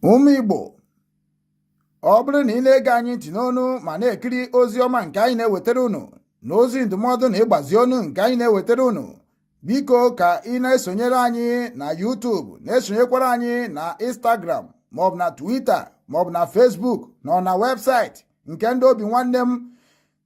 Ụmụ Igbo, ọ bụrụ na ị na-ege anyị ntị n'onu ma na-ekiri ozi ọma nke anyị na-ewetara unu na ozi ndụmọdụ na ịgbazi ọnụ nke anyị na-ewetara unu, biko ka ị na-esonyere anyị na YouTube, na-esonyekwara anyị na Instagram maọbụ na Twitter maọbụ na Facebook na na webụsaịtị nke ndị Obinwannem,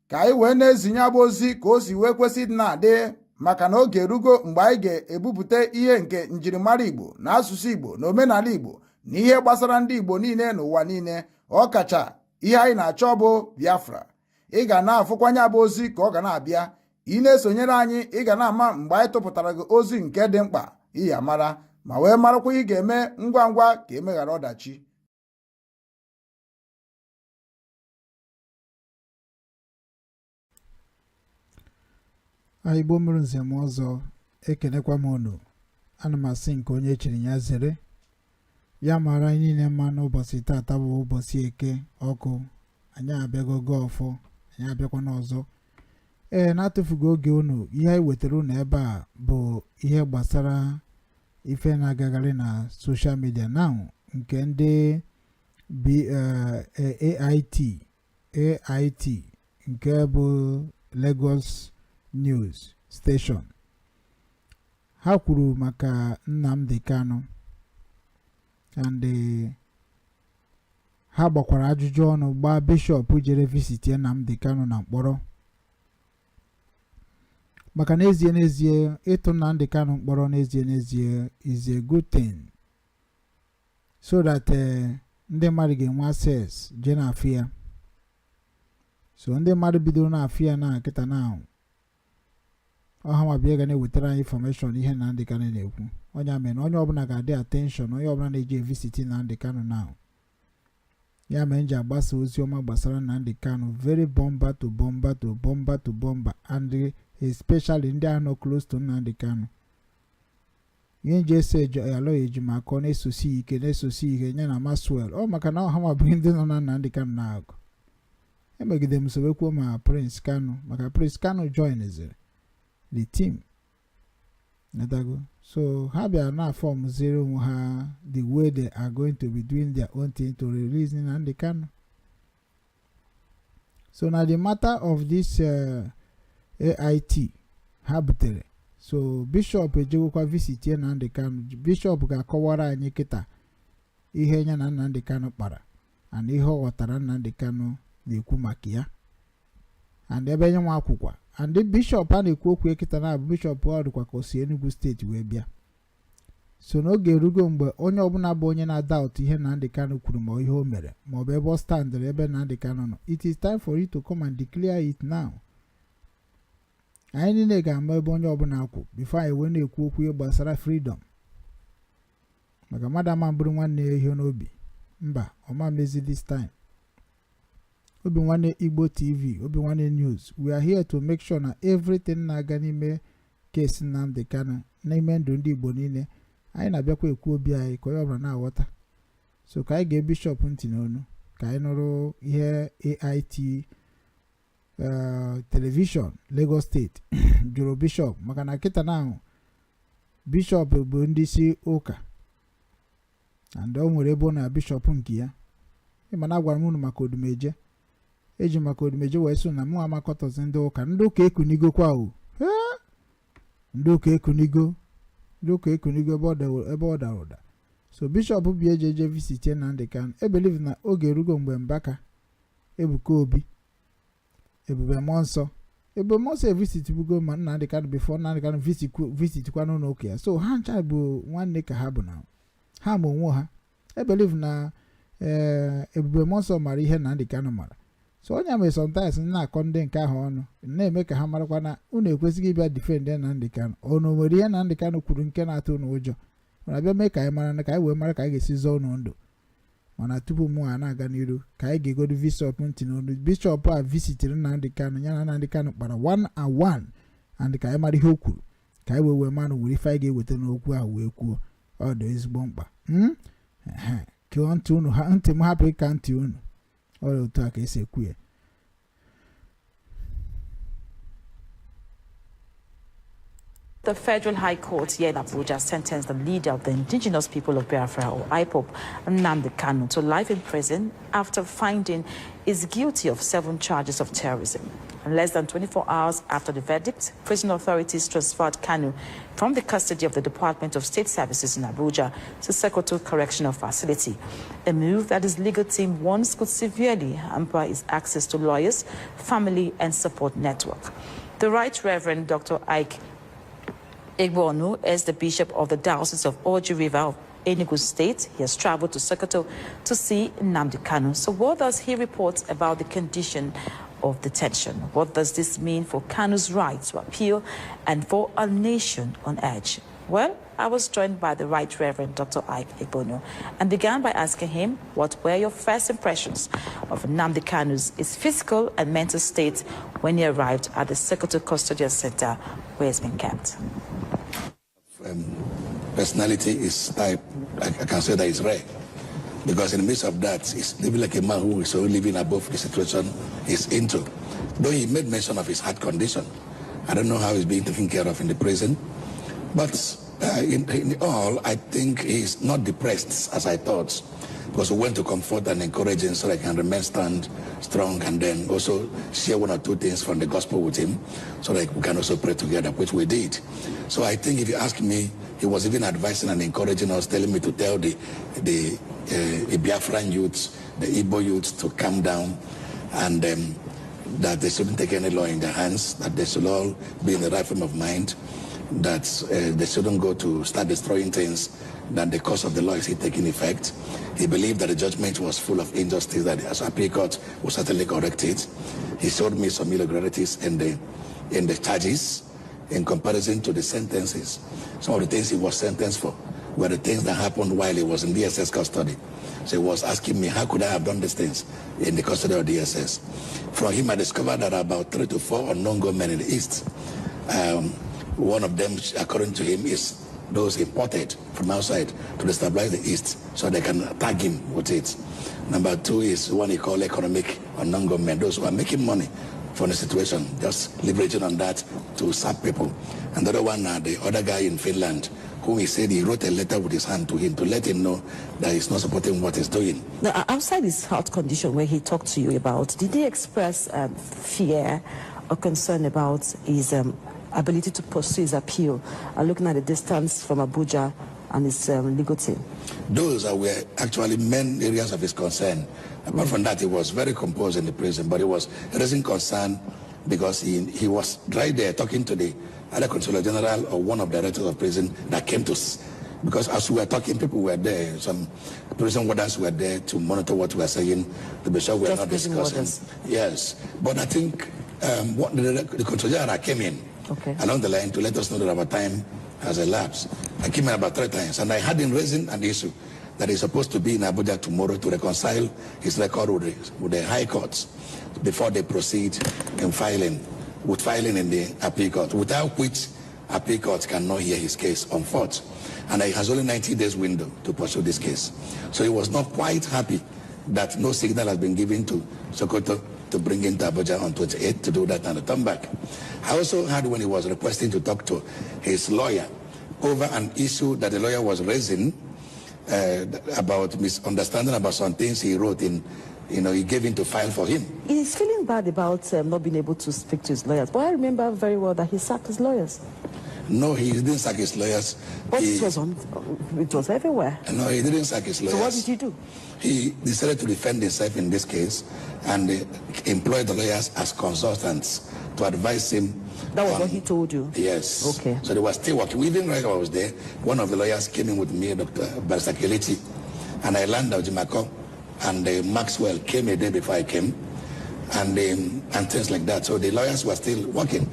ka anyị wee na-ezinye abụ ozi ka o si wee kwesị dị na-adị, maka na oge erugo mgbe anyị ga-ebupụta ihe nke njirimara Igbo na asụsụ Igbo na omenala Igbo na ihe gbasara ndị Igbo niile n'ụwa niile, ọkacha ihe anyị na-achọ bụ Biafra. Ị ga na-afụkwanye abụ ozi ka ọ ga na-abịa. Ị na-esonyere anyị, ị ga na-ama mgbe anyị tụpụtara gị ozi nke dị mkpa iyi amara, ma wee marakwa ị ga-eme ngwa ngwa ka emeghara ọdachi. Igbo mụrụ nze m ọzọ, ekenekwa m unu. Ana m asị nke onye chiri ya zere ya mara anyị niile mma n'ụbọchị taata bụ ụbọchị Eke Ọkụ. Anyị abịagogo ọfọ, anyị abịakwa n'ọzọ. Na-atụfugo oge unu, ihe anyị wetara unu ebe a bụ ihe gbasara ife na-agagharị na soshal midia na nke ndị AIT nke bụ Lagos News Station. Ha kwuru maka Nnamdi Kanu and ha gbakwara ajụjụ ọnụ gbaa bishọp jere visiti Nnamdi Kanu na mkpọrọ, maka n'ezie ịtụ Nnamdi Kanu mkpọrọ n'ezie is a good thing, so that ndị mmadụ ga-enwe access je na afia. So ndị mmadụ bidoro na afia na nkịta na ọha ma bịa ga na-ewetara anyị information ihe Nnamdi Kanu na-ekwu. Onye mere onye ọbụla ga-adị attention, onye ọbụla na-eji visiti Nnamdi Kanu now. Ya mere nji agbasa ozi ọma gbasara Nnamdi Kanu, very bomber to bomber, and especially ndị ahụ nọ close to Nnamdi Kanu. Ihe nji ese alo ejimaka ọ na-esosi ike nye na Maswell, ọ maka na ọha ma bụ ndị nọ na Nnamdi Kanu na-agụ. Emegide m sobekwuo ma Prince Kanu, maka Prince Kanu joined the team. So ha bịara na form zero ha the way they are going to be doing their own thing to release Nnamdi Kanu. So now the matter of this AIT ha butere, so bishop ejegokwa visit Nnamdi Kanu. Bishop ga-akọwara anyị kịta ihe nya na Nnamdi Kanu kpara and ihe ọ ghọtara Nnamdi Kanu na-ekwu maka ya, and ebe nye nwa akwụkwọ. And the bishop a na-ekwu okwu ekita na bishop ọ dịkwa ka o si Enugu steeti wee bịa. So n'oge erugo mgbe onye ọbụla bụ onye na-adaught ihe Nnamdi Kanu kwuru ma ihe o mere ma ọ bụ ebe ọ standịrị ebe Nnamdi Kanu nọ, it is time for you to come and declare it now. Anyị niile ga-ama ebe onye ọbụla akwụ before anyị wee na-ekwu okwu ihe gbasara freedom, maka mmadụ ama mbụrụ nwanne ya ihe n'obi. Mba, ọma mezi this time. Obinwannem Igbo TV, Obinwannem News, we are here to make sure na everything na-aga n'ime case Nnamdi Kanu n'ime ndụ ndị Igbo niile. Anyị na-abịakwa ekwu obi anyị ka onye ọbụla na-aghọta. So ka anyị ga bishop ntị n'onu ka anyị nụrụ ihe AIT television Lagos State jụrụ bishop, maka na kịta na ahụ bishop bụ ndị isi ụka and o nwere ebe na bishop nke ya. Ịma na agwara m unu maka odumeje, eji maka odumeje wee so na mụ amakọtọzi ndị ụka ekunigo kwa o. Ndị ụka ekunigo ebe ọ dara ụda. So bishop bi ejeje visit Nnamdi Kanu. Believe na oge erugo mgbe Mbaka, Ebuka Obi, Ebube Mmụọ Nsọ visit bugo ma Nnamdi Kanu before Nnamdi Kanu visit kwa n'ụlọ ụka ya. So ha ncha bụ nwanne ka ha bụ na ha ma onwe ha. Believe na Ebube Mmụọ Nsọ mara ihe Nnamdi Kanu mara. So onye mere sometimes na-akọ ndị nke ahụ ọnụ na-eme ka ha marakwa na unu ekwesịghị ịbịa defend Nnamdi Kanu. Ọnụ nwere ihe Nnamdi Kanu kwuru nke na-atụ unu ụjọ, mana bịa mee ka anyị mara na ka anyị wee mara ka anyị ga-esi zọọ unu ndụ. Mana tupu mụ ha na-aga n'iru, ka anyị ga-egodu bishop ntị n'onu. Bishop a visitiri Nnamdi Kanu ya na Nnamdi Kanu kpara 1-on-1 and ka anyị mara ihe o kwuru, ka anyị wee manụ were ife anyị ga-eweta n'okwu ahụ wee kwuo. Ọ dị ezigbo mkpa. Kee ntị unu, ntị m hapụ ịka ntị unu. Ọ dị otu a ka esi ekwu ya. The Federal High Court here in Abuja sentenced the leader of the indigenous people of Biafra, or IPOB, Nnamdi Kanu, to life in prison after finding is guilty of 7 charges of terrorism. And less than 24 hours after the verdict, prison authorities transferred Kanu from the custody of the Department of State Services in Abuja to Sokoto Correctional Facility, a move that his legal team warns could severely hamper his access to lawyers, family, and support network. The Right Reverend Dr. EKE OKU is the bishop of the Diocese of Oji River of Enugu State. He has traveled to Sokoto to see Nnamdi Kanu. So what does he report about the condition of detention? What does this mean for Kanu's right to appeal and for a nation on edge? Well, I was joined by the Right Reverend Dr. EKE OKU and began by asking him what were your first impressions of Nnamdi Kanu's physical and mental state when he arrived at the Sokoto Custodial Center where he's been kept. Personality is type, I can say that it's rare. Because in the midst of that, he's living like a man who is only living above the situation he's into. Though he made mention of his heart condition. I don't know how he's being taken care of in the prison. But in all, I think he's not depressed as I thought. Because we went to comfort and encourage him so that he can remain strong, and then also share 1 or 2 things from the gospel with him so that we can also pray together, which we did. So I think if you ask me, he was even advising and encouraging us, telling me to tell the Biafran youths, the Igbo youths to calm down, and that they shouldn't take any law in their hands, that they should all be in the right frame of mind, that they shouldn't go to start destroying things, that the cause of the law is taking effect. He believed that the judgment was full of injustice, that as appeal court will certainly correct it. He showed me some irregularities in the charges in comparison to the sentences. Some of the things he was sentenced for were the things that happened while he was in DSS custody. So he was asking me, how could I have done these things in the custody of DSS? From him, I discovered that about 3 to 4 unknown gunmen in the East. One of them, according to him, is those imported from outside to destabilize the East so they can tag him with it. Number 2 is one he called economic unknown gunmen, those who are making money from the situation, just leveraging on that to sap people. And the other one, the other guy in Finland, who he said he wrote a letter with his hand to him to let him know that he's not supporting what he's doing. Now, outside his health condition where he talked to you about, did he express fear or concern about his ability to pursue his appeal, looking at the distance from Abuja and his legal team? Those were actually main areas of his concern. Apart from that, he was very composed in the prison, but he was raising concern because he was right there talking to the other Controller General or one of the directors of prison that came to us. Because as we were talking, people were there, some prison warders were there to monitor what we were saying. The bishop were not discussing. Yes, but I think what the Controller General came in along the line to let us know that our time has elapsed. I came in about 3 times, and I had him raising an issue that he's supposed to be in Abuja tomorrow to reconcile his record with the high courts before they proceed in filing in the appeal court, without which appeal court cannot hear his case on foot. And he has only 90 days window to pursue this case. So he was not quite happy that no signal has been given to Sokoto to bring him to Abuja on 28th to do that and return back. I also heard when he was requesting to talk to his lawyer over an issue that the lawyer was raising about misunderstanding about some things he wrote in, he gave him to file for him. He's feeling bad about not being able to speak to his lawyers, but I remember very well that he sacked his lawyers. No, he didn't sack his lawyers. But it was everywhere. No, he didn't sack his lawyers. So what did he do? He decided to defend himself in this case and employed the lawyers as consultants to advise him. That was what he told you? Yes. Okay. So they were still working. Even when I was there, one of the lawyers came in with me, Dr. Barsakeleti, and I learned that Jimako and Maxwell came a day before I came, and things like that. So the lawyers were still working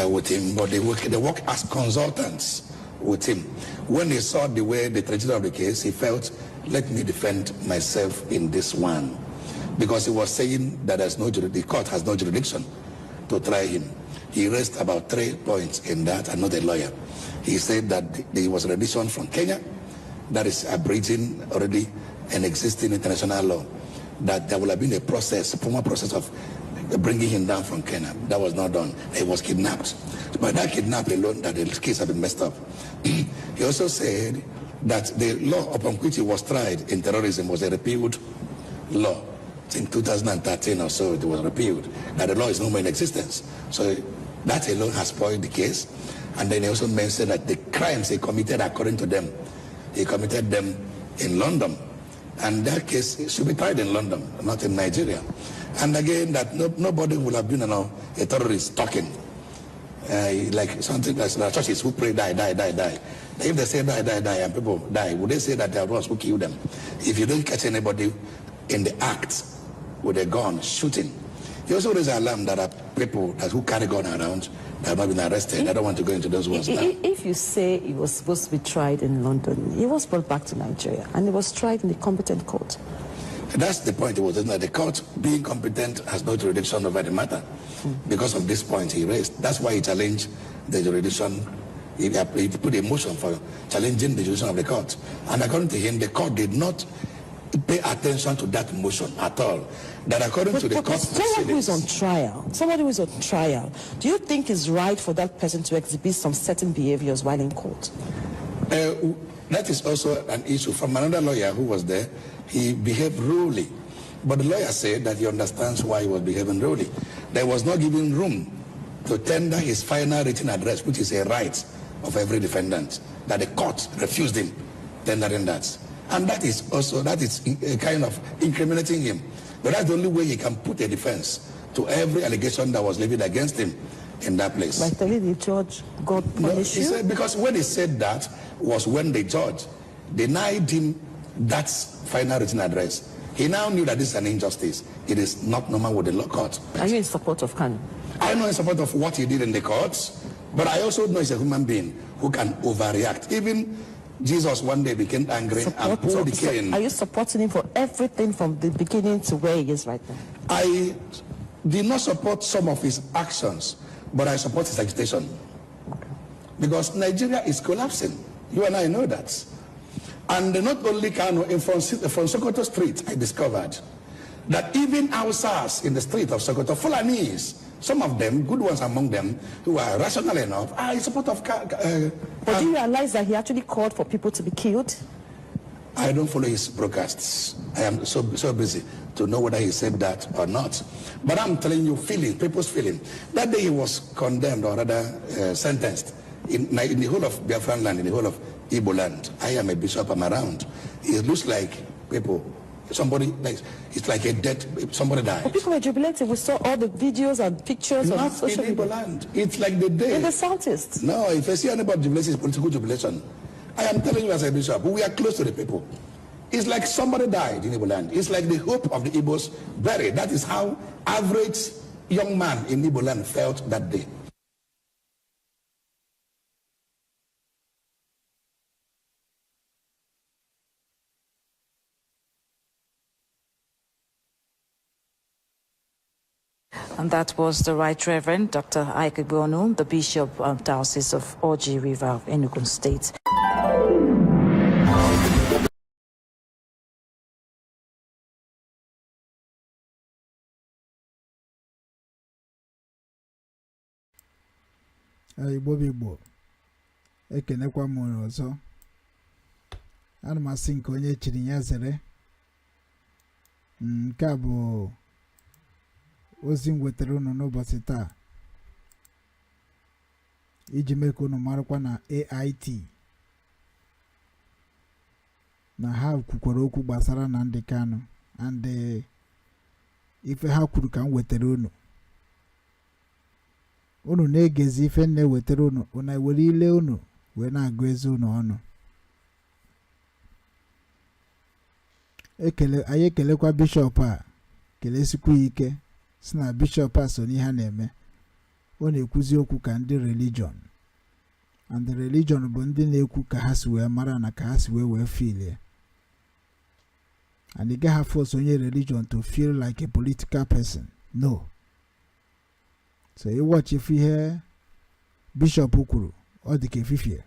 with him, but they work as consultants with him. When he saw the way the tragedy of the case, he felt, let me defend myself in this one. Because he was saying that the court has no jurisdiction to try him. He raised about 3 points in that, and not a lawyer. He said that there was a rendition from Kenya that is abridging already an existing international law, that there will have been a process, formal process of bringing him down from Kenya. That was not done. He was kidnapped. But that kidnapping alone, that the case had been messed up. He also said that the law upon which he was tried in terrorism was a repealed law. In 2013 or so, it was repealed. That the law is no more in existence. So that alone has spoiled the case. And then he also mentioned that the crimes he committed, according to them, he committed them in London. And that case should be tried in London, not in Nigeria. And again, that nobody will have been a terrorist talking. Like something like churches who pray, die, die, die, die. If they say die, die, die, and people die, would they say that they are ones who kill them? If you don't catch anybody in the act with a gun shooting, you also raise an alarm that are people who carry gun around that have not been arrested. I don't want to go into those ones now. If you say he was supposed to be tried in London, he was brought back to Nigeria and he was tried in the competent court. That's the point. It was that the court, being competent, has no jurisdiction over the matter. Because of this point he raised. That's why he challenged the jurisdiction. He put a motion for challenging the jurisdiction of the court. And according to him, the court did not pay attention to that motion at all. That according to the court someone who is on trial, do you think it's right for that person to exhibit some certain behaviors while in court? That is also an issue. From another lawyer who was there, he behaved rudely. But the lawyer said that he understands why he was behaving rudely. There was not given room to tender his final written address, which is a right of every defendant, that the court refused him tendering that. And that is a kind of incriminating him. But that's the only way he can put a defense to every allegation that was levied against him in that place. By telling the judge, God punish you? Said, because when he said that was when the judge denied him that final written address. He now knew that this is an injustice. It is not normal with the law court. Are you in support of Kanu? I know in support of what he did in the courts, but I also know he's a human being who can overreact. Even Jesus one day became angry and pulled the cane. Are you supporting him for everything from the beginning to where he is right now? I did not support some of his actions, but I support his agitation. Okay. Because Nigeria is collapsing. You and I know that. And not only Kanu, from Sokoto Street, I discovered that even outside in the street of Sokoto, Fulanese, some of them, good ones among them, who are rational enough, are in support of But do you realize that he actually called for people to be killed? I don't follow his broadcasts. I am so busy to know whether he said that or not. But I'm telling you, people's feeling. That day he was condemned, or rather sentenced, in the whole of Biafran land, in the whole of Igbo land. I am a bishop, I'm around. It looks like somebody, it's like a dead, somebody died. But people were jubilating. We saw all the videos and pictures not on social media. in Igbo land. It's like the day. In the southeast. No, if I see anybody jubilation, it's political jubilation. I am telling you as a bishop, we are close to the people. It's like somebody died in Igbo land. It's like the hope of the Igbos buried. That is how average young man in Igbo land felt that day. And that was the Right Reverend Dr. IPOB Obinwannem, the Bishop of Diocese of Oji River of Enugu State. Igbo ekenekwa m ọzọ. Ana m asị nke onye chiri ya zere. Nke a bụ ozi m wetara unu n'ụbọchị taa iji mee ka unu marakwa na AIT na ha kwukwara okwu gbasara Nnamdi Kanu and ife ha kwuru ka m wetara unu na-egezi ife na-ewetara unu ewere ile unu wee na-agụ ezi unu ọnụ. Anyị ekelekwa bishọp a kelesikwa ike si na bishọp a so n'ihe ha na-eme. Ọ na-ekwuzi okwu ka ndị religion, and the religion bụ ndị na-ekwu ka ha si wee mara na ka ha si wee feel. And you gaghị force onye religion to feel like a political person. No. So you watch if you hear bishop kwuru ọ dị ka efifie,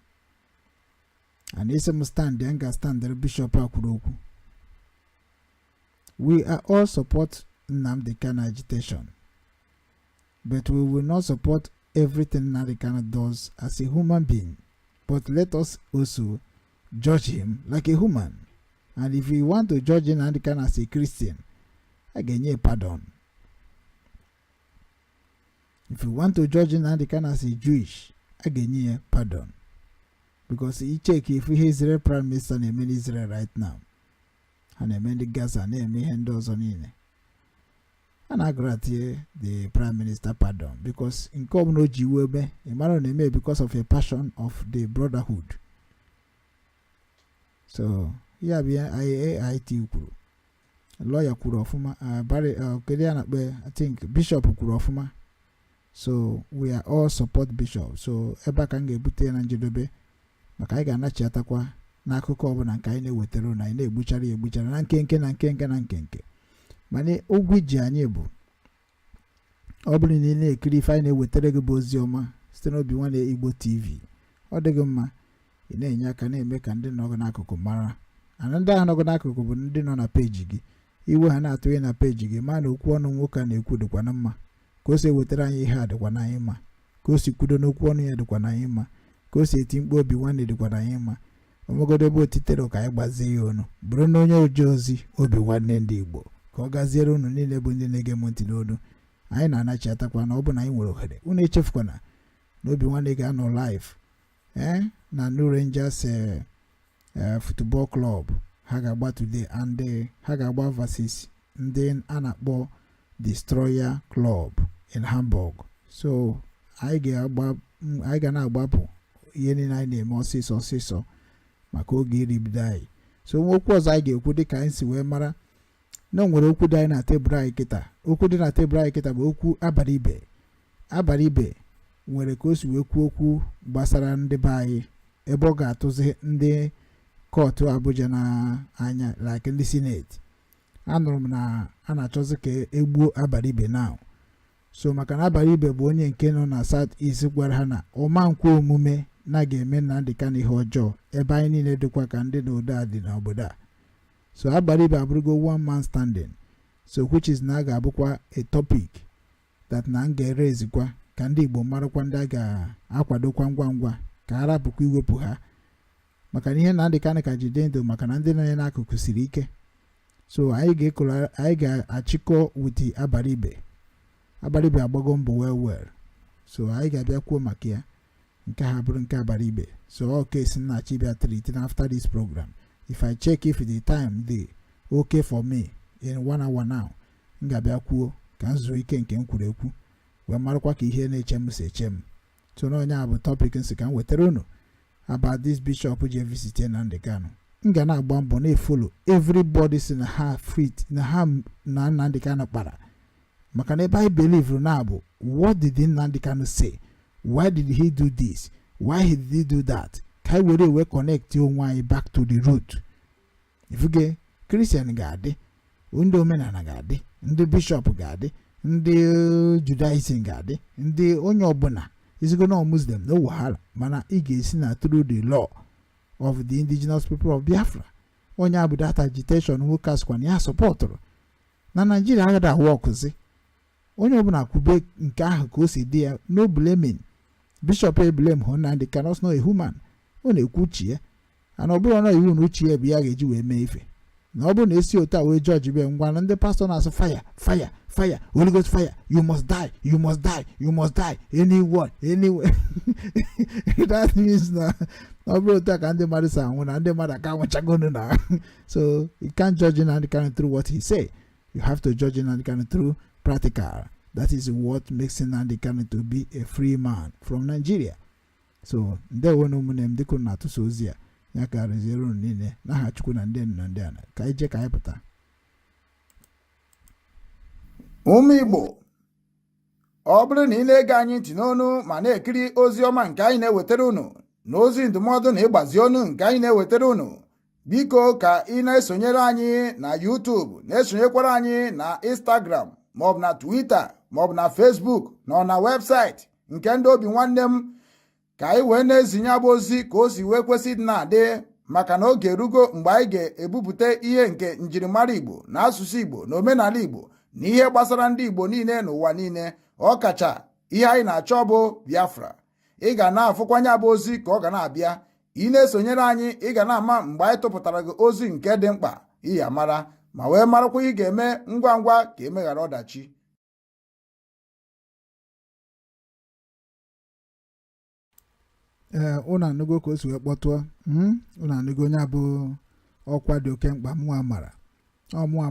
and ese m stand there nga stand there bishop a kwuru okwu. We are all support Nnamdi Kanu agitation. but we will not support everything Nnamdi Kanu does as a human being. But let us also judge him like a human. And if we want to judge Nnamdi Kanu as a Christian, again, yeah, pardon. If you want to judge Nnamdi Kanu as a Jewish, again, yeah, pardon. Because he check if he is Israel Prime Minister in Israel right now. And in the Gaza, and he handles on in. And I grant the Prime Minister pardon. Because in come no Jiwebe, a because of a passion of the brotherhood. So, yeah, be IIT Ukuru. Lawyer Kurofuma, Barry I think Bishop Kurofuma. So we are all support Bishop. So eba kange bute na njedobe maka anyị ga-anachi atakwa n'akụkọ ọbụla nke anyị na-ewetara na anyị na-egbuchara na nkenke mana ogwu ji anyị bụ ọ bụrụ na ị na-ekiri ife anyị na-ewetara gị bụ ozi ọma site n'Obinwannem Igbo TV ọ dịghị mma ị na-enye aka na-eme ka ndị nọ n'akụkụ mara ana ndị ahụ nọ n'akụkụ bụ ndị nọ na peji gị iwe ha na-atụ ihe na peji gị ma na okwu ọnụ nwoke a na-ekwu dịkwa na mma ka o si ewetara anyị ihe a dịkwa na anyị mma ka o si kwudo n'okwu ọnụ ya dịkwa na anyị mma ka o si eti mkpu Obinwannem dịkwa na anyị mma omegodo ebe otitere ka anyị gbazie ya ọnụ bụrụ na onye oje ozi Obinwannem ndị Igbo ka ọ gaziere unu niile bụ ndị na-ege m ntị n'olu anyị na-anachi atakwa na ọ bụ na anyị nwere ohere unu echefukwana na Obinwannem ga-anọ live na New Rangers football club ha ga-agba today and ha ga-agba versus ndị a na-akpọ Destroyer Club in Hamburg. So anyị ga na-agbapụ ihe niile anyị na-eme ọsịsọ maka oge iri bido anyị. So okwu ọzọ anyị ga-ekwu dịka anyị si wee mara na nwere okwu dị anyị na tebụl anyị kịta. Okwu dị na tebụl anyị kịta bụ okwu abalị ibe nwere ka o si wee kwuo okwu gbasara ndị be anyị ebe ọ ga-atụzi ndị kọtụ Abuja na anya like ndị sineti. Anụrụ m na a na-achọzi ka egbuo Abaribe now. So maka na Abaribe bụ onye nke nọ na South East gwara ha na ọma nkwe omume na ga-eme Nnamdi Kanu ihe ọjọọ ebe anyị niile dịkwa ka ndị n'obodo a dị n'obodo a. So Abaribe abụrụgo one man standing. So which is na ga-abụkwa a topic that na ga-erezikwa ka ndị Igbo marakwa ndị a ga-akwadokwa ngwa ka a rapụkwa iwepụ ha maka na ihe Nnamdi Kanu ka jide ndụ maka na ndị nọ ya n'akụkụ siri ike. So anyị ga-achịkọ with Abaribe agbago mbọ well. So anyị ga-abịa kwuo maka ya nke ha bụrụ nke Abaribe. So all case na-achị bịa treat after this program. If I check if the time dey okay for me in 1 hour now, m ga-abịa kwuo ka m zuo ike nke m kwuru ekwu wee marakwa ka ihe na-eche m si eche m. So na onye a bụ topic nsị ka m wetara unu about this bishop ji visit Nnamdi Kanu. M ga na-agba mbọ na-efolo everybody si na ha fit na ha na Nnamdi Kanu kpara maka na ebe anyị believe na bụ what did Nnamdi Kanu say, why did he do this, why did he do that, ka anyị were connect onwe anyị back to the root. Ifuge Christian ga-adị, ndị omenala ga-adị, ndị bishop ga-adị, ndị Judaism ga-adị, ndị onye ọbụla isigo na Muslim no wahala mana ị ga-esi na through the law of the indigenous people of Biafra. Onye abụ that agitation nwoke asịkwana ya sọpọtụrụ na Nigeria agaghị ahụ ọkụzi onye ọbụla kwube nke ahụ ka o si dị ya no blaming. Bishop blame hụ Nnamdi Kanu not a human. Ọ na-ekwu uche ya ana ọ bụrụ na iwu na uche ya bụ ya ga-eji wee mee ife na ọ bụrụ na esi otu a wee judge be ngwa na ndị pastor na-asụ fire Holy Ghost fire, you must die anywhere. That means na ọ bụrụ otu a ka ndị mmadụ si anwụ na ndị mmadụ aka nwechagonu na. So you can't judge Nnamdi Kanu through what he say. You have to judge Nnamdi Kanu through practical. That is what makes Nnamdi Kanu to be a free man from Nigeria. So ndewo na ụmụnne m dịka na atụsa ozi a ya ka reziere unu niile n'aha Chukwu na ndị nna ndị ana ka anyị jee ka anyị pụta. Ụmụ Igbo, ọ bụrụ na ị na-ege anyị ntị n'onu ma na-ekiri ozi ọma nke anyị na-ewetara unu na ozi ndụmọdụ na ịgbazi ọnụ nke anyị na-ewetara unu, biko ka ị na-esonyere anyị na YouTube, na-esonyekwara anyị na Instagram maọbụ na Twitter maọbụ na Facebook na webụsaịtị nke ndị Obinwannem ka anyị wee na-ezinye abụ ozi ka o si wee kwesị dị na-adị maka na oge erugo mgbe anyị ga-ebupụta ihe nke njirimara Igbo na asụsụ Igbo na omenala Igbo na ihe gbasara ndị Igbo niile n'ụwa niile. ọ kacha ihe anyị na-achọ bụ Biafra. Ị ga na-afụkwanya bụ ozi ka ọ ga na-abịa. Ị na-esonyere anyị, ị ga na-ama mgbe anyị tụpụtara gị ozi nke dị mkpa iyi amara, ma wee marakwa ị ga-eme ngwa ngwa ka emeghara ọdachi. Unu anụgo ka o si wee kpọtụọ. Unu anụgo onye bụ ọkwa dị oke mkpa mụnwa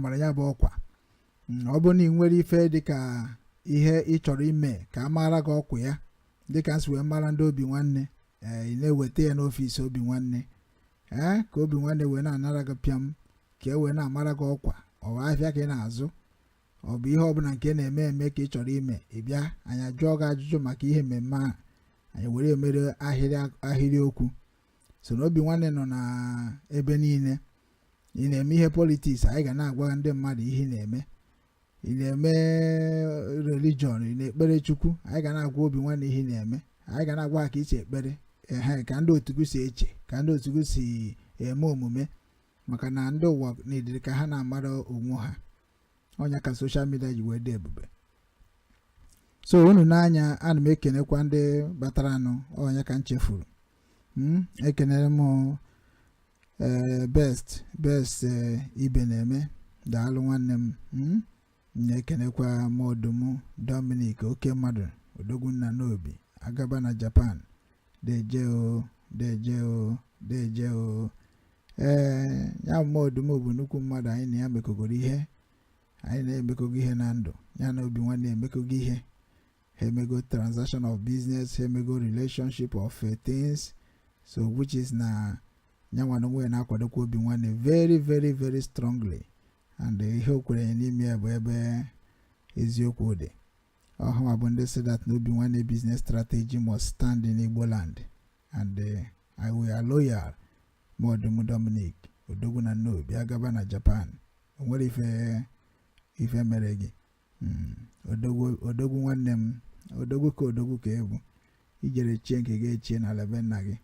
mara ya bụ ọkwa. Ọ bụ na ị nwere ife dịka ihe ị chọrọ ime ka a mara gị ọkwa ya, dịka nsi wee mara ndị Obinwanne, ị na-eweta ya n'ọfịs Obinwanne, ka Obinwanne wee na-anara gị pịam, ka e wee na-amara gị ọkwa. Ọ bụ ahịa ka ị na-azụ, ọ bụ ihe ọbụla nke na-eme eme ka ị chọrọ ime, ị bịa anyị ajụọ gị ajụjụ maka ihe mmemme ahụ, anyị were emere ahịrị okwu. So na Obinwanne nọ na ebe niile. Ị na-eme ihe politiks, anyị ga na-agwa ndị mmadụ ihe ị na-eme. Ị na-eme religion, ị na-ekpere Chukwu, anyị ga na-agwa Obinwanne ihe ị na-eme. Anyị ga na-agwa ha ka iche ekpere, ka ndị otu si eche, ka ndị otu si eme omume, maka na ndị ụwa na-ediri ka ha na-amara onwe ha. Ọnya ka soshal midia ji wee dị ebube. So unu n'anya, ana m ekenekwa ndị batara anụ, ọnya ka m chefuru. Ekenere m best ibe na-eme, daalụ nwanne m. Na-ekenekwa Modum Dominic oke mmadụ Odogwunna n'obi agaba na Japan, deje o. Ya Modum bụ nnukwu mmadụ, anyị na ya mekọgoro ihe, anyị na-emekọgo ihe na ndụ ya na Obinwanne emekọgo ihe. Ha emego transaction of business, ha emego relationship of things, so which is na nyanwa n'onwe na-akwadokwa Obinwanne very very very strongly, and ihe o kwere n'ime ya bụ ebe eziokwu dị. Ọha bụ ndị say that Obinwanne business strategy must stand in Igbo land, and I will are loyal. Modum Dominic Odogwunna n'obi agaba na Japan, o nwere ife mere gị. Odogwu nwanne m, odogwu ka ebu ijere chie nke ga-echie n'ala be nna gị.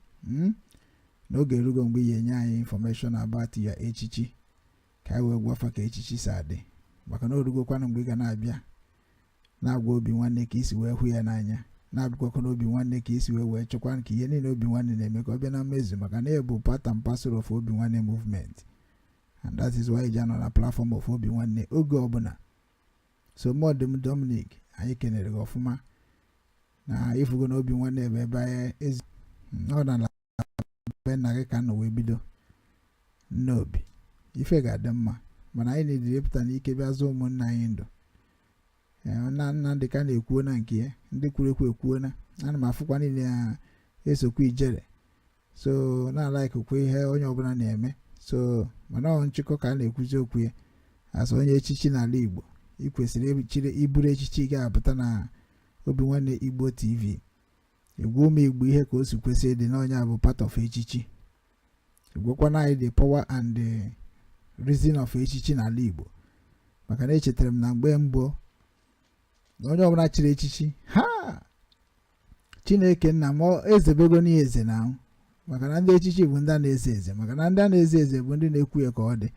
N'oge erugo mgbe ị enye anyị information about ya echichi, ka anyị wee gwafa ka echichi si adị, maka na orugokwana mgbe ị ga na-abịa na-agwa Obinwanne ka isi wee hụ ya n'anya, na-abịakwakwana Obinwanne ka isi wee chọkwa ka ihe niile Obinwanne na-eme ka ọ bịa na mmezu, maka na ebu part and parcel of Obinwanne movement, and that is why ị ji anọ na platform of Obinwanne oge ọbụla. So Modum Dominic, anyị kenere gị ọfụma na ifugo na Obinwanne ebe ezi ọ na be nna gị ka nọ wee bido n'obi. Ife ga-adị mma, mana anyị na-ediri pụta n'ike bịa zụọ ụmụnna anyị ndụ. Nna ndị ka na-ekwuo na nke ya, ndị kwuru ekwu ekwuo na ana m afụkwa niile ya esokwa ijere, so na-alaikokwa ihe onye ọbụla na-eme. So mana ọ nchịkọ ka a na-ekwuzi okwu ya, asọ onye echichi n'ala Igbo, ị kwesịrị iburu echichi ga-apụta na Obinwanne Igbo TV, igwe ụmụ Igbo ihe ka o si kwesị ịdị na onye bụ part of echichi. Igwekwana anyị the power and the reason of echichi n'ala Igbo, maka na echetara m na mgbe mbụ na onye ọbụla chiri echichi, Chineke nna m ezebego n'ihe eze na ahụ, maka na ndị echichi bụ ndị a na-eze eze, maka na ndị a na-eze eze bụ ndị na-ekwu ya ka ọ dị,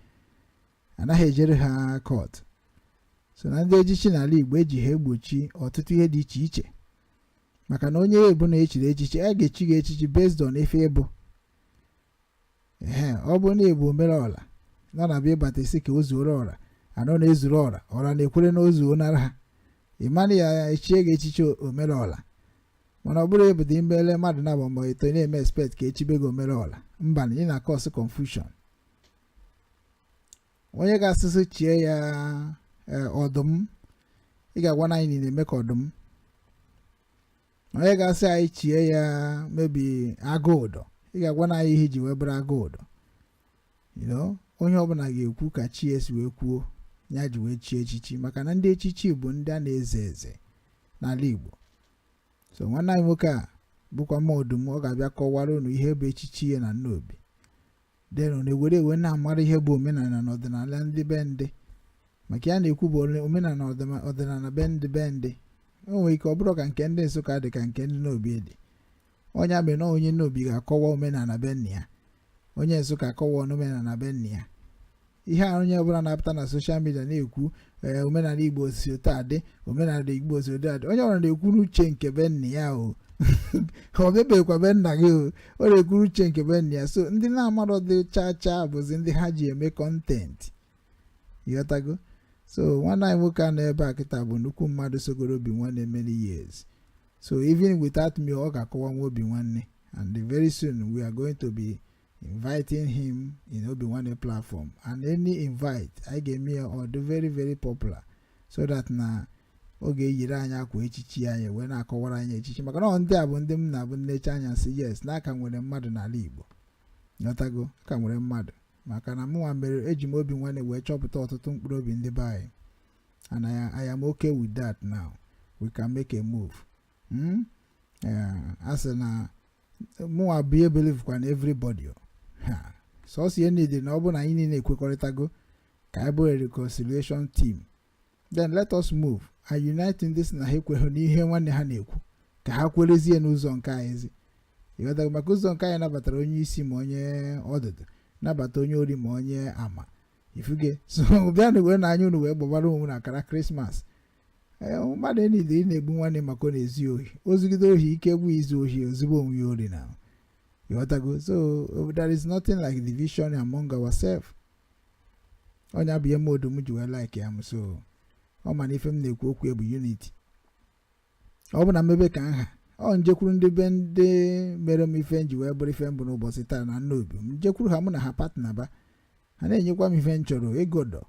anaghị ejere ha court. So na ndị echichi n'ala Igbo eji ha egbochi ọtụtụ ihe dị iche iche, maka na onye ebu na echiri echichi a ga-echi gị echichi based on ife ịbụ. Ọ bụ na ebu omere ọla na na-abịa ịbata isi ka o zuoro ọra, anọ na-ezuru ọra na-ekwere na ozuo nara ha, ịmanụ ya echie gị echichi omere ọla. Mana ọ bụrụ ebụta imbele mmadụ na abụ mgbe ito na-eme expect ka echibe gị omere ọla, mba ị na cause confusion. Onye ga-asụsụ chie ya ọdụm, ị ga-agwa na anyị na-eme ka ọdụm. Onye ga-asị anyị chie ya mebi agụ ụdọ, ị ga-agwa na anyị ihe iji wee bụrụ agụ ụdọ. Onye ọbụla ga-ekwu ka chi esi wee kwuo ya ji wee chie echichi, maka na ndị echichi bụ ndị a na-eze eze n'ala Igbo. So nwanne anyị nwoke a bụkwa Modum, ọ ga-abịa kọwara unu ihe bụ echichi ya na nnobi, denu na-ewere ewe na-amara ihe bụ omenala na ọdịnala ndị be ndị, maka ya na-ekwu bụ omenala ọdịnala be ndị. O nwere ike ọ bụrụ ka nke ndị Nsụka dị ka nke ndị Nnobi dị. Onye mere na onye Nnobi ga-akọwa omenala be nna ya, onye Nsụka akọwa omenala be nna ya. ihe a onye ọbụla na-apụta na soshal midia na-ekwu omenala Igbo si otu adị, omenala Igbo si otu adị, onye ọbụla na-ekwu n'uche nke be nna ya o ọ bịabeghịkwa be nna gị o, ọ na-ekwu uche nke be nna ya. So ndị na-amarọ dị chaa bụzi ndị ha ji eme kọntentị, ịghọtago. So nwanne anyị nwoke a nọ ebe a kịta bụ nnukwu mmadụ sogoro Obinwannem many years. So even without me, ọ ga-akọwa nwa Obinwannem, and very soon we are going to be inviting him in Obinwannem platform, and any invite I gave me or the very very popular, so that na oge yiri anya akwa echichi anyị wee na-akọwara anyị echichi, maka na ndị a bụ ndị m na-abụ nnecha anya si yes na aka nwere mmadụ n'ala Igbo, nghọtago, aka nwere mmadụ, maka na mụnwa mere eji m Obinwannem wee chọpụta ọtụtụ mkpụrụ obi ndị be anyị, and I am okay with that. Now we can make a move. Asị na mụnwa bụ ihe believe kwa na everybody so si need na ọ bụ na anyị niile ekwekọrịtago ka anyị bụrụ reconciliation team, then let us move and unite in this na ha ekweghị n'ihe nwanne ha na-ekwu ka ha kwerezie n'ụzọ nke anyị. Ịghọtago, maka ụzọ nke anyị nabatara onye isi ma onye ọdụdụ, nabata onye ori ma onye ama ifuge. So bịa na wee na anya unu wee gbabara onwe na akara Krismas. Mmadụ enide ị na-egbu nwanne maka ọ na-ezi ohi, ozugide ohi ike bụ izu ohi ozugbo onwe ya ori na. Ịghọtago. So there is nothing like division among ourselves. Onye abụ ihe modu m ji wee like ya m. So ọ mana ife m na-ekwu okwu bụ unity. Ọ bụ na mmebe ka nha ọ njekwuru ndị be ndị mere m ife nji wee bụrụ ife mbụ n'ụbọchị taa na nnobi m njekwuru ha mụ na ha partner ba, ha na-enyekwa m ife nchọrọ ego dọ,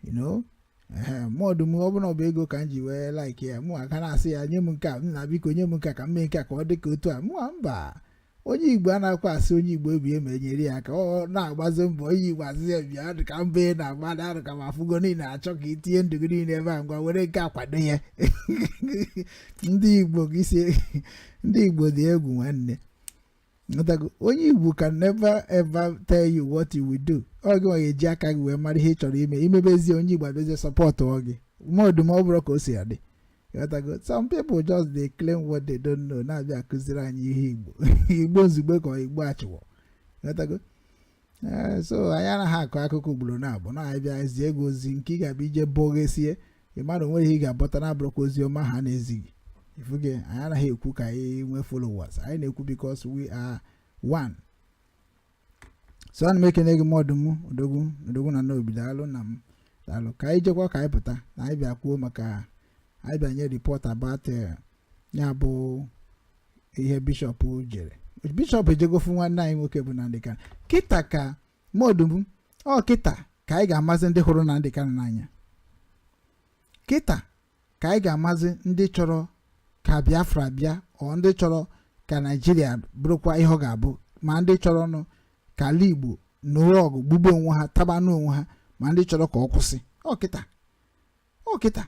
you know. Mọdụ m ọ bụ na ọ bụ ego ka m ji wee like ya, mụ aka na-asị ya nye m nke a, na biko nye m nke a ka m mee nke a ka ọ dị ka otu a. Mba, onye Igbo anaghịkwa asị onye Igbo ebi eme nyere ya aka, ọ na-agbazi mbọ onye Igbo asị ya bịa dị ka mbe na-agbada arụ ka ma afụgo niile achọ ka itinye ndụ gị niile ebe a, ngwa were nke akwado ya. Ndị Igbo ndị Igbo dị egwu nwanne. Onye Igbo can never ever tell you what you will do. Ọ gị nwa eji aka gị wee mara ihe ị chọrọ ime, imebezie onye Igbo abezie sọpọtụ ọ gị mọdụ ma ọ bụrụ ka o si adị. Some people just they claim what they don't know, na-abịa akụziri anyị ihe Igbo Igbo nzugbe ka Igbo achịwọ. So anyị anaghị akọ akụkọ ugboro na-abụ na anyị bịa zie ego ozi nke ị ga-abịa ije bọghesie, ị mara onwe ihe ị ga-abọta na-abụrụkwa ozi ọma ha na-ezighị. Ifuge, anyị anaghị ekwu ka anyị nwee followers, anyị na-ekwu because we are one. So ana m ekene gị mọdụ m odogwu na n'obi, daalụ na m daalụ. Ka anyị jekwa ka anyị pụta na anyị bịa kwuo maka anyị bịanye report about ya bụ ihe bishọp jere. Bishọp ejegofu nwanne anyị nwoke bụ Nnamdi Kanu. Kịta ka mọdụ m kịta ka anyị ga-amazi ndị hụrụ Nnamdi Kanu n'anya. Kịta ka anyị ga-amazi ndị chọrọ ka Biafra bịa, ọ ndị chọrọ ka Naijiria bụrụkwa ihe ọ ga-abụ, ma ndị chọrọ nụ ka ala Igbo nụrụ ọgụ gbugbo onwe ha tabanụ onwe ha, ma ndị chọrọ ka ọ kwụsị. Kịta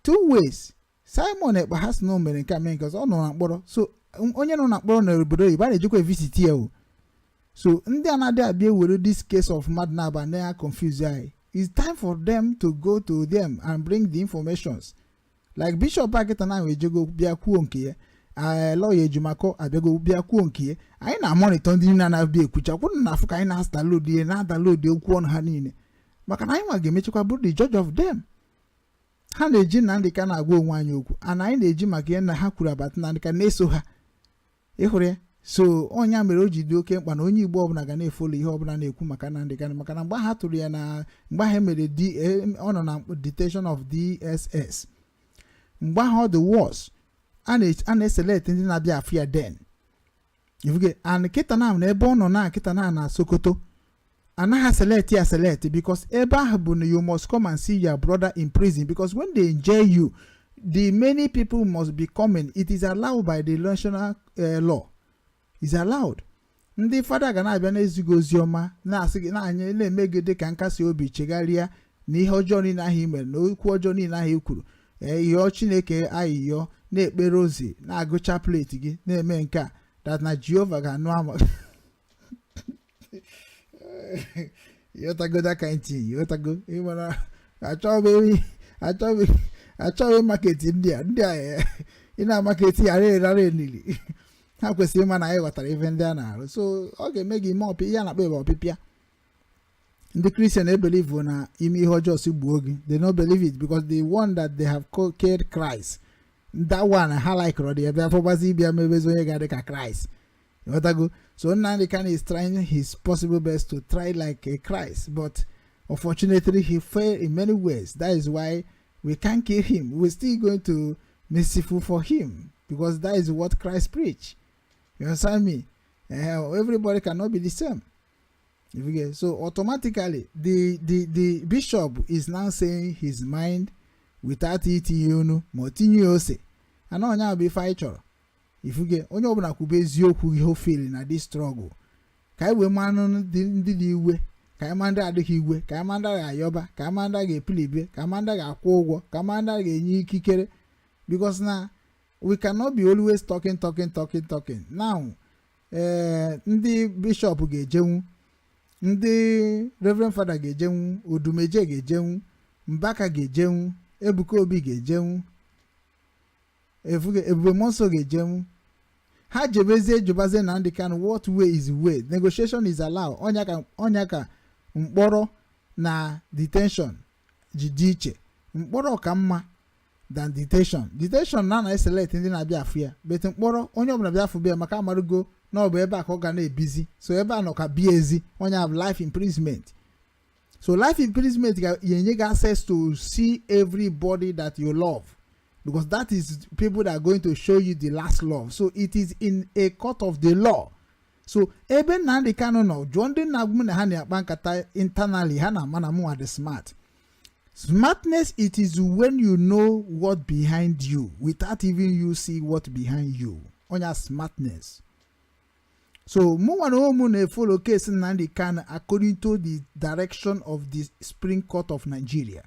2 ways. Simon Ekpa ha sị na o mere nke a mee nke ọzọ, ọ nọ na mkpọrọ. So onye nọ na mkpọrọ na obodo oyibo a na-ejikwa visit ya o. So ndị a na-adị abịa were this case of mmadụ na-aba na ya confuse anyị. It's time for them to go to them and bring the informations. Like Bishop Akita na ejego bịa kwuo nke ya, lawyer Ejumakọ abịago bịa kwuo nke ya. Anyị na-monitor ndị niile na-abịa ekwucha kwụrụ na afụ ka anyị na-download ya na-download okwu ọnụ ha niile, maka na anyị nwa ga-emechekwa bụrụ the judge of them. Ha na-eji Nnamdi Kanu na-agwa onwe anyị okwu, ana anyị na-eji maka ihe na ha kwuru abata Nnamdi Kanu na-eso ha. Ịhụrụ ya. So onye mere o ji dị oke mkpa na onye Igbo ọbụla ga na-efolo ihe ọbụla na-ekwu maka Nnamdi Kanu, maka na mgbe ha tụrụ ya na mgbe ha mere ọ nọ na detention of DSS, mgbe ahụ ọ dị worse, a na-eselect ndị na-abịa afụ ya den. Ifuge, and kịta na ebe ọ nọ na kịta na Sokoto anaghị select because ebe ahụ bụ na you must come and see your brother in prison, because when they jail you, the many people must be coming. It is allowed by the national law. It's allowed. Ndị fada ga na-abịa na-ezigo ozi ọma na-asị gị na-anya na-emegide ka nkasi obi chegharịa na ihe ọjọọ niile ahụ imere na okwu ọjọọ niile ahụ ikwuru, ihe Chineke ayịyọ na-ekpere ozi na-agụ chaplet gị na-eme nke a, that na Jehova ga-anụ ama. Yotago that kind thing. Yotago. Achọghị market ndị a ị na-market arịrị nili. Ha kwesịrị ịma na anyị ghọtara ife ndị a na-arụ. So ọ ga-eme gị ime ihe a na-akpọ ebe ọpịpịa. the Christian they believe na imi hojo si gbuo they don't believe it because the one that they have killed Christ, that one I like already. Therefore, Bazibia maybe so you got Christ. You know what I go? So Nnamdi Kanu is trying his possible best to try like a Christ, but unfortunately he failed in many ways. That is why we can't kill him. We're still going to merciful for him because that is what Christ preached. You understand me? Everybody cannot be the same. If you get, so automatically the bishop is now saying his mind without eating motinyo and on now be fighter. If you get onye obuna kube eziokwu ihe feeling na this struggle. Kai we manu ndi iwe, kai manda adịghị iwe, kai manda ga-ayoba, kai manda ga-epilibe, kai manda ga-akwụ ụgwọ, kai manda ga-enye ikikere, because now we cannot be always talking. Now ndị bishop ga-ejenwu, ndị reverend father ga-ejenwu, odumeje ga-ejenwu, mbaka ga-ejenwu, ebuka obi ga-ejenwu, ebube monso ga-ejenwu. Ha jebezie jubaze Nnamdi Kanu, what way is the way? Negotiation is allowed. Onyaka mkpọrọ na detention dị iche. Mkpọrọ ka mma than detention. Detention na select ndị na-abịa afụ ya. But mkpọrọ onye ọbụla bịa afụ bịa maka amarugo na ọ bụ ebe a ka ọ ga na-ebizi. So ebe a nọ ka bie ezi, onye have life imprisonment. So life imprisonment yenye access to see everybody that you love. Because that is people that are going to show you the last love. So it is in a court of the law. So ebe Nnamdi Kanu no jonde na gumu na hani akpankata internally hana mana mu are the smart. Smartness, it is when you know what behind you without even you see what behind you. On your smartness. So mu wana omu na follow case Nnamdi Kanu according to the direction of the Supreme Court of Nigeria.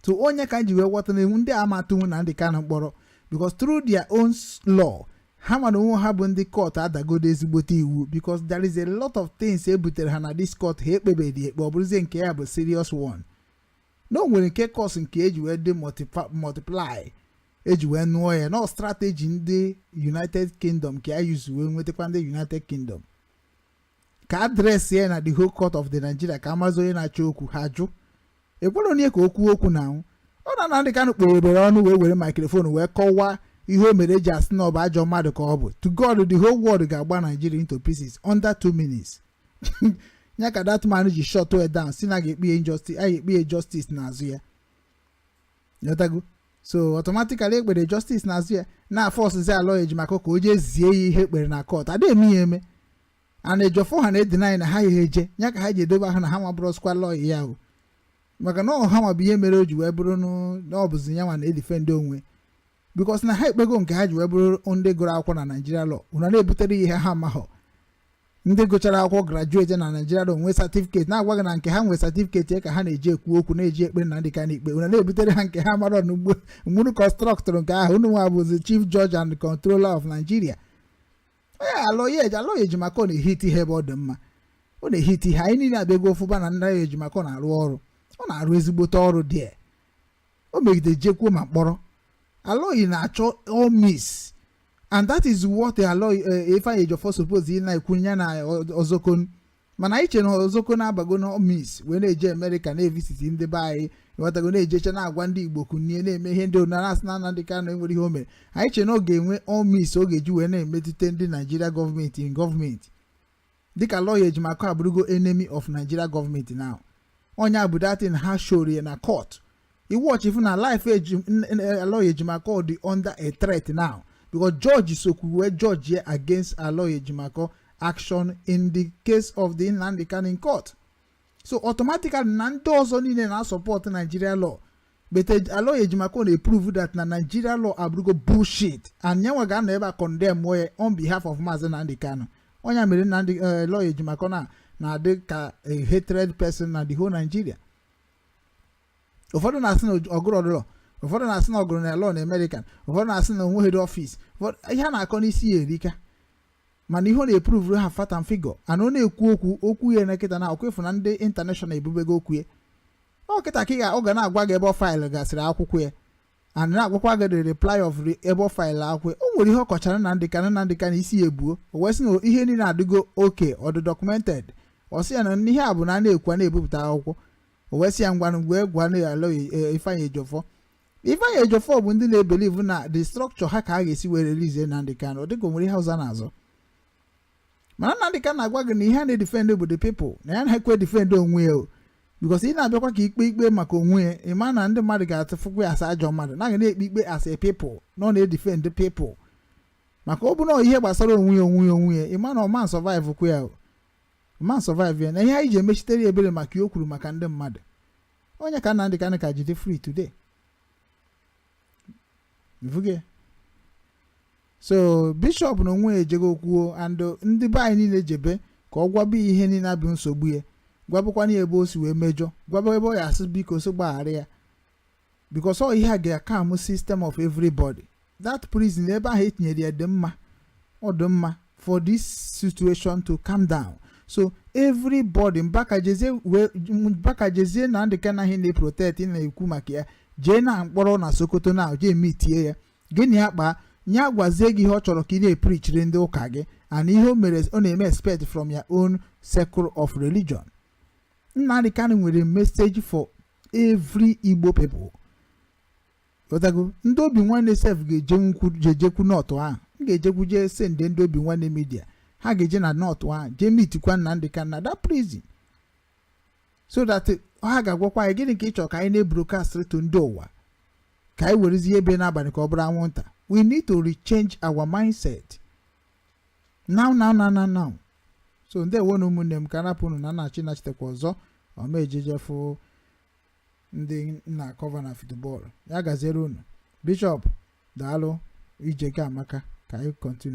So onye kanji we what na ndị amatu Nnamdi Kanu mkpọrọ because through their own law ha ma no ha bụ ndị court adagodo ezigbote iwu because there is a lot of things ebutere ha na this court ha ekpebedi ekpe ọbụrụzie nke ya bụ serious one. No nwere nke course nke eji we dey multiply eji we nụọ ya no strategy ndị United Kingdom ka ya use we nwetekwa ndị United Kingdom ka address ya na the whole court of the Nigeria ka amazo ya na-achọ okwu ha jụ ekwere onye ka okwu na ọ na Nnamdi Kanu kpere ebere ọnụ wee were microphone wee kọwaa ihe o mere eji asị na ọ bụ ajọ mmadụ ka ọ bụ. To God, the whole world ga-agba Nigeria into pieces under 2 minutes. Nya ka that man ji shut way down si na ga-ekpe injustice a ga-ekpe justice n'azụ ya. Yotago. So automatically ekpere justice n'azụ ya na force ze alọ ejimaka ka o je zie ihe ekpere na court ademi eme and ejofo ha na deny na ha eje nya ka ha je doba ha na ha mabro squad law ya o. Maka no ha ma biye mere o ji wee bụrụ na ọ bụzi ya nwa na defend onwe because na ha ekpego nke ha ji wee bụrụ ndị gụrụ akwụkwọ na Nigeria law una na-ebutere ihe ha mahọ ndị gụchara akwụkwọ graduate na Nigeria law nwee certificate na-agwaghị na nke ha nwee certificate ka ha na-eji ekwu okwu na-eji ekpere Nnamdi Kanu ikpe una na-ebutere ha nke ha mara n'ugbo mụrụ constructor nke ahụ unu nwa bụzi chief judge and controller of Nigeria. Alo ejimaka na-ehiti ihe ebe ọ dị mma ọ na-ehiti ha anyị niile abịago ofụba na ndị ejimaka na-arụ ọrụ ọ na-arụ ezigbote ọrụ dị o megide jekwuo ma mkpọrọ Aloy na-achọ all miss and that is what Aloy if I just suppose na ekunya na ozokon mana iche na ozokon abago na miss we na-eje America na visit ndị be anyị wetago na-ejecha na agwa ndị Igbo kunnie na-eme ihe ndị onaras na Nnamdi Kanu enwere ihe o mere anyị che na ọ ga-enwe all miss oge ji we na-emetụta ndị Nigeria government in government dịka Aloy ejimaka abụrụgo enemy of Nigeria government now onye abudatin ha shori na court. You watch if na life Aloy ejimaka dị under a threat now because George Sokoto judge here against Aloy ejimaka action in the case of the Nnamdi Kanu in court. So automatically na ndị ọzọ niile na support Nigeria law but Aloy ejimaka na prove that na Nigeria law abụrụgo bullshit and nyanwa ga na ebe condemn way on behalf of Mazi Nnamdi Kanu. Onye mere Nnamdi Aloy ejimaka na dị ka a hatred person na the whole Nigeria. Ụfọdụ na-asị na ọgụrụ ọdụlọ ụfọdụ na-asị na ọgụrụ na law na American ụfọdụ na-asị na onwe head office ihe a na-akọ n'isi ya erika mana ihe ọ na-eprove ha fat and figure and ọ na-ekwu okwu ya na kịta na ọkwefu na ndị international ebubego okwu ya ọ kịta ka ọ ga na-agwa gị ebe ọ faịlụ gasịrị akwụkwọ ya and na-agwakwa gị the reply of ebe ọ faịlụ akwụkwọ o nwere ihe ọ kọchara Nnamdi Kanu isi ya ebuo o wee sị na ihe niile adịgo oke ọ dị documented ọ sị ya na ihe a bụ na na-ekwu na-ebupụta akwụkwọ o wee sị ya ngwanụ wee gwa na ya Ifeanyi Ejiofor bụ ndị na-ebelive na the structure ha ka a ga-esi wee release Nnamdi Kanu ọ dịka o nwere ihe ọzọ na-azọ mana Nnamdi Kanu na-agwa gị na ihe a na-edefend bụ the people na ya na-ekwe defend onwe ya because ị na-abịakwa ka ikpe maka onwe ya ịma na ndị mmadụ ga-atụfukwa asa ajọ mmadụ na ga na-ekpe ikpe as a people na na-edefend people maka ọ bụ na ihe gbasara onwe ya ịma na ọma survive kwa ya ọma survive ya na ihe anyị ji emechitere ebere maka ihe o kwuru maka ndị mmadụ onye ka Nnamdi Kanu ka jide free today ivuge so bishop na onwe ejego okwuo and ndị be anyị niile jebe ka ọ gwabe ihe niile abụ nsogbu ya gwabụkwana ebe o si wee mejọ gwaba ebe ọ ya asị biko so gbaghara ya because ọ ihe a ga-akam system of everybody that prison ebe ahụ etinyere ya dị mma ọ dị mma for this situation to calm down so everybody mbaka jezie na ndị ka naghị na-protect na-ekwu maka ya jee na mkpọrọ na Sokoto na jee mitie ya gịnị akpa nya gwazie gị ihe ọ chọrọ ka ị na-eprichiri ndị ụka gị and ihe o mere ọ na-eme expect from your own circle of religion. Nnamdi Kanu nwere message for every Igbo people. Otago ndị Obinwannem self ga-ejekwu n'ọtụ ahụ ga-ejekwu jee send ndị Obinwannem media ha ga-eje na n'ọtụ ahụ jee mitikwa Nnamdi Kanu na that prison so that ha ga-agwakwa anyị gịnị ka ị chọrọ ka anyị na-broadcast to ndị ụwa ka anyị werezi ebe n'abalị ka ọ bụrụ anwụnta. We need to rechange our mindset now. So ndị ewe na ụmụnne m ka napụnụ na na-achị nachitekwa ọzọ ọma ejejefu ndị nna kọva na football ya gaziere unu. Bishop daalụ ije ka amaka ka anyị continue.